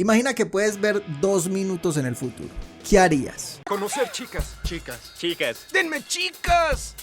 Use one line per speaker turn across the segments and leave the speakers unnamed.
Imagina que puedes ver 2 minutos en el futuro. ¿Qué harías?
Conocer chicas.
Chicas.
¡Denme chicas!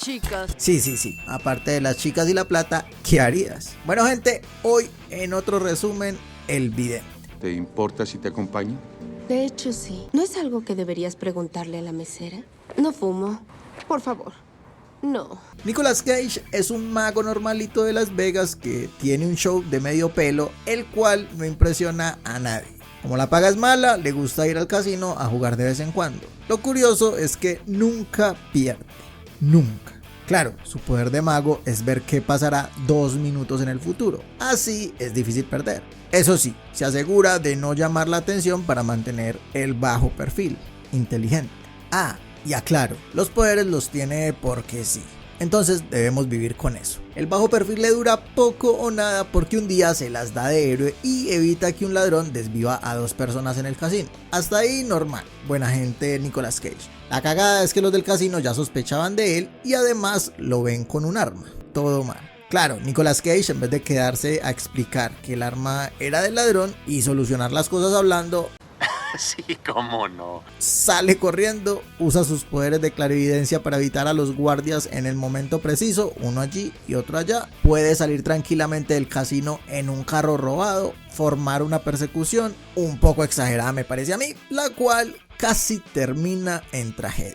Chicas.
Sí. Aparte de las chicas y la plata, ¿qué harías? Bueno, gente, hoy en otro resumen, el vidente.
¿Te importa si te acompaño?
De hecho, sí. ¿No es algo que deberías preguntarle a la mesera? No fumo. Por favor. No.
Nicolas Cage es un mago normalito de Las Vegas que tiene un show de medio pelo, el cual no impresiona a nadie. Como la paga es mala, le gusta ir al casino a jugar de vez en cuando. Lo curioso es que nunca pierde. Nunca. Claro, su poder de mago es ver qué pasará 2 minutos en el futuro. Así es difícil perder. Eso sí, se asegura de no llamar la atención para mantener el bajo perfil. Inteligente. Y aclaro, los poderes los tiene porque sí. Entonces debemos vivir con eso. El bajo perfil le dura poco o nada porque un día se las da de héroe y evita que un ladrón desviva a 2 personas en el casino. Hasta ahí normal, buena gente Nicolas Cage. La cagada es que los del casino ya sospechaban de él y además lo ven con un arma. Todo mal. Claro, Nicolas Cage, en vez de quedarse a explicar que el arma era del ladrón y solucionar las cosas hablando,
Sí, cómo no.
sale corriendo, usa sus poderes de clarividencia para evitar a los guardias en el momento preciso, uno allí y otro allá. Puede salir tranquilamente del casino en un carro robado, formar una persecución un poco exagerada me parece a mí, la cual casi termina en tragedia.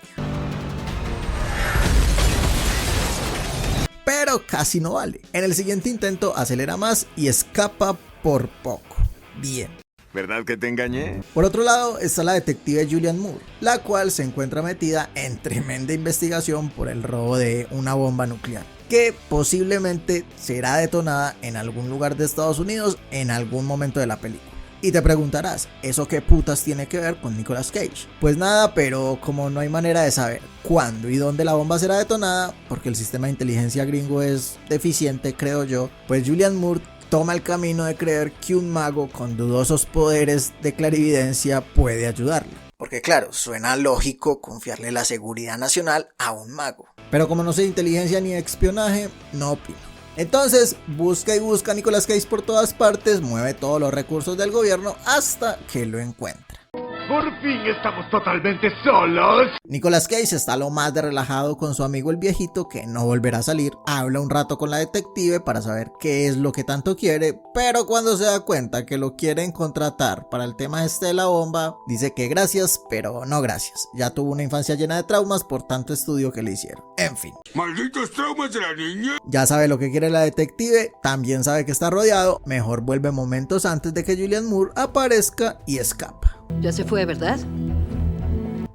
Pero casi no vale. En el siguiente intento acelera más y escapa por poco. Bien.
¿Verdad que te engañé?
Por otro lado está la detective Julianne Moore, la cual se encuentra metida en tremenda investigación por el robo de una bomba nuclear, que posiblemente será detonada en algún lugar de Estados Unidos en algún momento de la película. Y te preguntarás, ¿eso qué putas tiene que ver con Nicolas Cage? Pues nada, pero como no hay manera de saber cuándo y dónde la bomba será detonada, porque el sistema de inteligencia gringo es deficiente, creo yo, pues Julianne Moore toma el camino de creer que un mago con dudosos poderes de clarividencia puede ayudarle. Porque claro, suena lógico confiarle la seguridad nacional a un mago. Pero como no sé de inteligencia ni de espionaje, no opino. Entonces busca y busca a Nicolas Cage por todas partes, mueve todos los recursos del gobierno hasta que lo encuentra.
Por fin estamos totalmente solos.
Nicolas Cage está lo más de relajado con su amigo el viejito que no volverá a salir. Habla un rato con la detective para saber qué es lo que tanto quiere, pero cuando se da cuenta que lo quieren contratar para el tema este de la bomba, dice que gracias, pero no gracias. Ya tuvo una infancia llena de traumas por tanto estudio que le hicieron. En fin.
¡Malditos traumas de la niña!
Ya sabe lo que quiere la detective, también sabe que está rodeado, mejor vuelve momentos antes de que Julianne Moore aparezca y escapa.
Ya se fue, ¿verdad?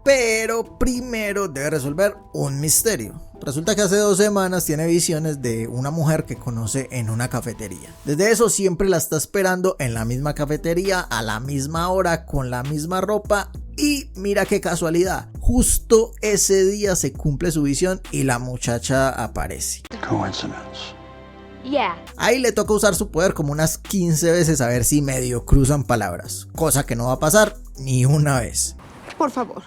Pero primero debe resolver un misterio. Resulta que hace 2 semanas tiene visiones de una mujer que conoce en una cafetería. Desde eso siempre la está esperando en la misma cafetería, a la misma hora, con la misma ropa. Y mira qué casualidad, justo ese día se cumple su visión y la muchacha aparece. Ahí le toca usar su poder como unas 15 veces a ver si medio cruzan palabras, cosa que no va a pasar ni una vez.
Por favor.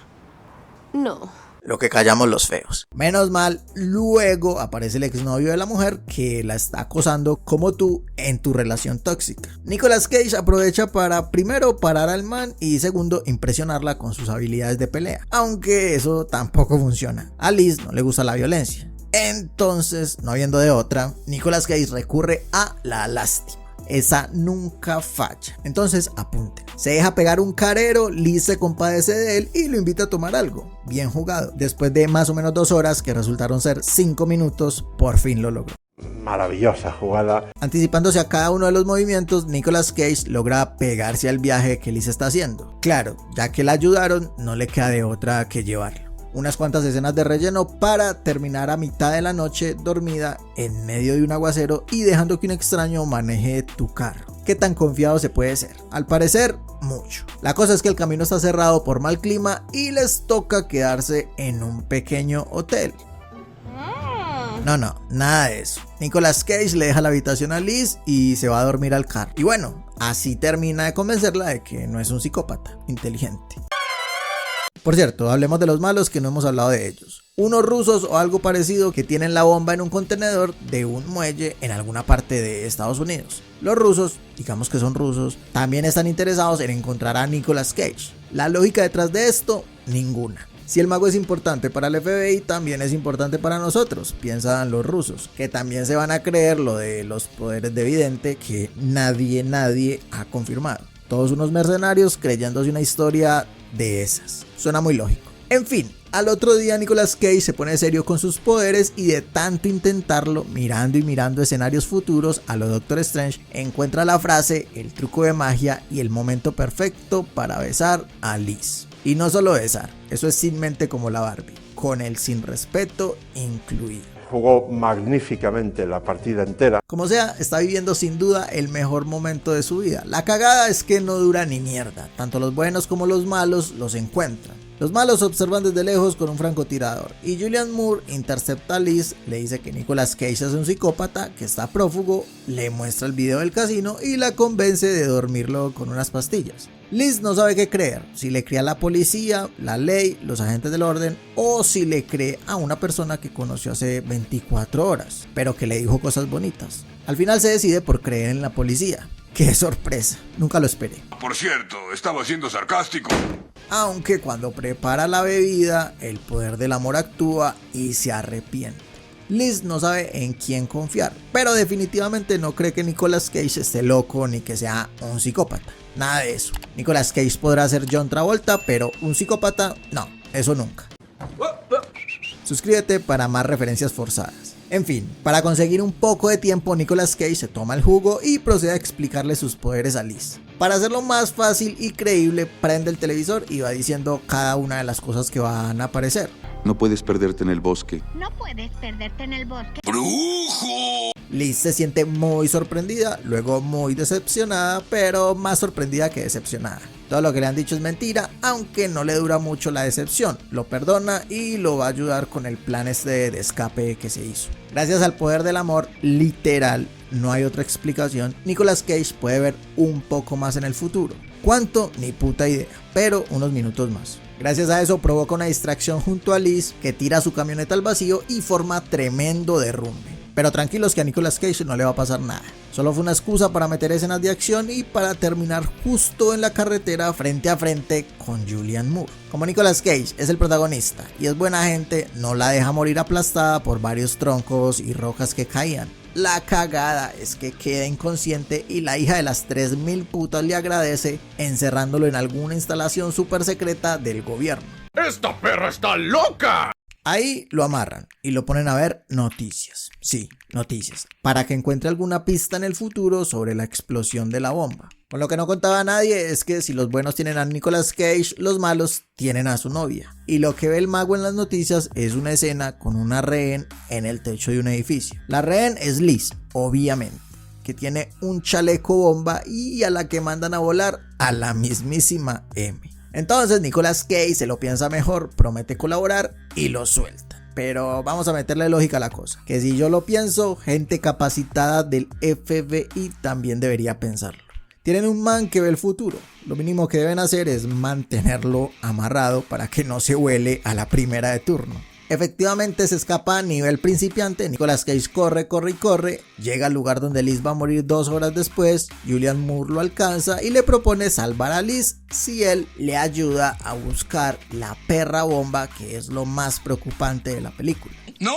No.
Lo que callamos los feos. Menos mal, luego aparece el exnovio de la mujer que la está acosando como tú en tu relación tóxica. Nicolas Cage aprovecha para primero parar al man y segundo impresionarla con sus habilidades de pelea. Aunque eso tampoco funciona. A Liz no le gusta la violencia. Entonces, no habiendo de otra, Nicolas Cage recurre a la lástima. Esa nunca falla. Entonces apunten. Se deja pegar un carero, Liz se compadece de él y lo invita a tomar algo. Bien jugado. Después de más o menos 2 horas, que resultaron ser 5 minutos, por fin lo logró.
Maravillosa jugada.
Anticipándose a cada uno de los movimientos, Nicolas Cage logra pegarse al viaje que Liz está haciendo. Claro, ya que la ayudaron, no le queda de otra que llevarlo. Unas cuantas escenas de relleno para terminar a mitad de la noche dormida en medio de un aguacero y dejando que un extraño maneje tu carro. ¿Qué tan confiado se puede ser? Al parecer, mucho. La cosa es que el camino está cerrado por mal clima y les toca quedarse en un pequeño hotel. No, nada de eso. Nicolas Cage le deja la habitación a Liz y se va a dormir al carro. Y bueno, así termina de convencerla de que no es un psicópata inteligente. Por cierto, hablemos de los malos que no hemos hablado de ellos. Unos rusos o algo parecido que tienen la bomba en un contenedor de un muelle en alguna parte de Estados Unidos. Los rusos, digamos que son rusos, también están interesados en encontrar a Nicolas Cage. La lógica detrás de esto, ninguna. Si el mago es importante para el FBI, también es importante para nosotros, piensan los rusos, que también se van a creer lo de los poderes de vidente que nadie ha confirmado. Todos unos mercenarios creyéndose una historia de esas. Suena muy lógico. En fin, al otro día Nicolas Cage se pone serio con sus poderes y de tanto intentarlo, mirando escenarios futuros a lo Doctor Strange, encuentra la frase, el truco de magia y el momento perfecto para besar a Liz. Y no solo besar, eso es sin mente como la Barbie, con el sin respeto incluido.
Jugó magníficamente la partida entera.
Como sea, está viviendo sin duda el mejor momento de su vida. La cagada es que no dura ni mierda, tanto los buenos como los malos los encuentran. Los malos observan desde lejos con un francotirador y Julianne Moore intercepta a Liz, le dice que Nicolas Cage es un psicópata, que está prófugo, le muestra el video del casino y la convence de dormirlo con unas pastillas. Liz no sabe qué creer, si le cree a la policía, la ley, los agentes del orden o si le cree a una persona que conoció hace 24 horas, pero que le dijo cosas bonitas. Al final se decide por creer en la policía. ¡Qué sorpresa! Nunca lo esperé.
Por cierto, estaba siendo sarcástico.
Aunque cuando prepara la bebida, el poder del amor actúa y se arrepiente. Liz no sabe en quién confiar, pero definitivamente no cree que Nicolas Cage esté loco ni que sea un psicópata. Nada de eso. Nicolas Cage podrá ser John Travolta, pero un psicópata, no, eso nunca. Suscríbete para más referencias forzadas. En fin, para conseguir un poco de tiempo, Nicolas Cage se toma el jugo y procede a explicarle sus poderes a Liz. Para hacerlo más fácil y creíble, prende el televisor y va diciendo cada una de las cosas que van a aparecer.
No puedes perderte en el bosque.
No puedes perderte en el bosque.
¡Brujo!
Liz se siente muy sorprendida, luego muy decepcionada, pero más sorprendida que decepcionada. Todo lo que le han dicho es mentira, aunque no le dura mucho la decepción. Lo perdona y lo va a ayudar con el plan de escape que se hizo. Gracias al poder del amor, literal, no hay otra explicación, Nicolas Cage puede ver un poco más en el futuro. ¿Cuánto? Ni puta idea, pero unos minutos más. Gracias a eso provoca una distracción junto a Liz, que tira su camioneta al vacío y forma tremendo derrumbe. Pero tranquilos que a Nicolas Cage no le va a pasar nada. Solo fue una excusa para meter escenas de acción y para terminar justo en la carretera frente a frente con Julianne Moore. Como Nicolas Cage es el protagonista y es buena gente, no la deja morir aplastada por varios troncos y rocas que caían. La cagada es que queda inconsciente y la hija de las 3000 putas le agradece, encerrándolo en alguna instalación súper secreta del gobierno.
¡Esta perra está loca!
Ahí lo amarran y lo ponen a ver noticias. Sí, noticias. Para que encuentre alguna pista en el futuro sobre la explosión de la bomba. Con lo que no contaba nadie es que si los buenos tienen a Nicolas Cage, los malos tienen a su novia. Y lo que ve el mago en las noticias es una escena con una rehén en el techo de un edificio. La rehén es Liz, obviamente, que tiene un chaleco bomba y a la que mandan a volar a la mismísima M. Entonces Nicolas Cage se lo piensa mejor, promete colaborar y lo suelta. Pero vamos a meterle lógica a la cosa, que si yo lo pienso, gente capacitada del FBI también debería pensarlo. Tienen un man que ve el futuro, lo mínimo que deben hacer es mantenerlo amarrado para que no se vuele a la primera de turno. Efectivamente se escapa a nivel principiante, Nicolas Cage corre, llega al lugar donde Liz va a morir 2 horas después, Julianne Moore lo alcanza y le propone salvar a Liz si él le ayuda a buscar la perra bomba, que es lo más preocupante de la película.
No.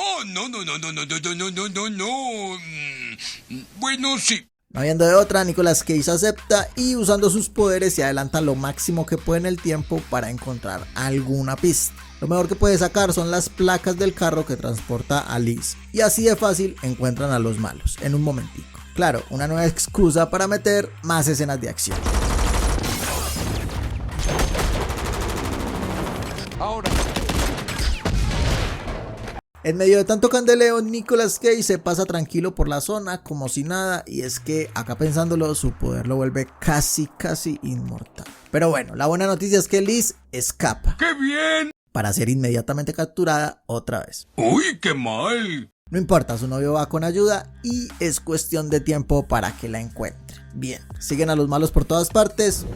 Bueno, sí.
No habiendo de otra, Nicolas Cage acepta y usando sus poderes se adelanta lo máximo que puede en el tiempo para encontrar alguna pista. Lo mejor que puede sacar son las placas del carro que transporta a Liz. Y así de fácil encuentran a los malos, en un momentico. Claro, una nueva excusa para meter más escenas de acción.
Ahora.
En medio de tanto candeleo, Nicolas Cage se pasa tranquilo por la zona como si nada, y es que acá pensándolo su poder lo vuelve casi inmortal. Pero bueno, la buena noticia es que Liz escapa.
¡Qué bien!
Para ser inmediatamente capturada otra vez.
¡Uy, qué mal!
No importa, su novio va con ayuda y es cuestión de tiempo para que la encuentre. Bien, siguen a los malos por todas partes.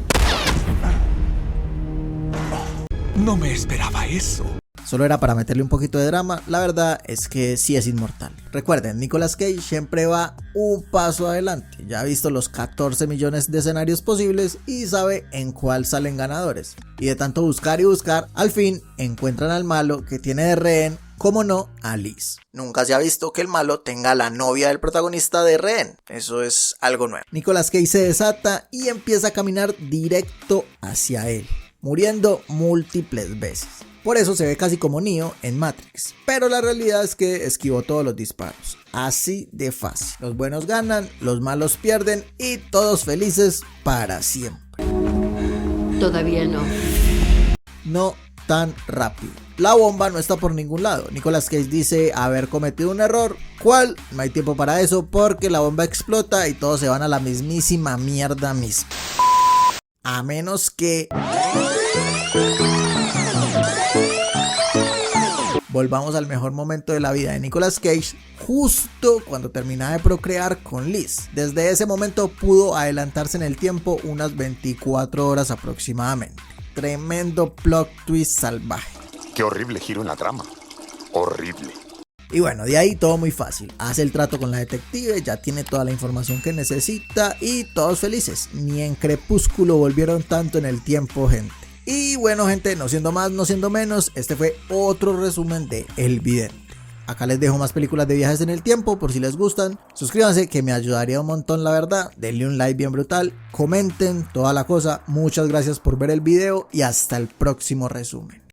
No me esperaba eso.
Solo era para meterle un poquito de drama, la verdad es que sí es inmortal. Recuerden, Nicolas Cage siempre va un paso adelante, ya ha visto los 14 millones de escenarios posibles y sabe en cuál salen ganadores. Y de tanto buscar y buscar, al fin encuentran al malo que tiene de rehén, como no, a Liz. Nunca se ha visto que el malo tenga a la novia del protagonista de rehén, eso es algo nuevo. Nicolas Cage se desata y empieza a caminar directo hacia él, muriendo múltiples veces. Por eso se ve casi como Neo en Matrix, pero la realidad es que esquivó todos los disparos, así de fácil. Los buenos ganan, los malos pierden y todos felices para siempre.
Todavía no.
No tan rápido. La bomba no está por ningún lado. Nicolas Cage dice haber cometido un error. ¿Cuál? No hay tiempo para eso porque la bomba explota y todos se van a la mismísima mierda misma. A menos que... volvamos al mejor momento de la vida de Nicolas Cage, justo cuando terminaba de procrear con Liz. Desde ese momento pudo adelantarse en el tiempo unas 24 horas aproximadamente. Tremendo plot twist salvaje.
Qué horrible giro en la trama. Horrible.
Y bueno, de ahí todo muy fácil. Hace el trato con la detective, ya tiene toda la información que necesita y todos felices. Ni en Crepúsculo volvieron tanto en el tiempo, gente. Y bueno, gente, no siendo más, no siendo menos, este fue otro resumen de El Vidente. Acá les dejo más películas de viajes en el tiempo por si les gustan. Suscríbanse que me ayudaría un montón, la verdad. Denle un like bien brutal, comenten toda la cosa. Muchas gracias por ver el video y hasta el próximo resumen.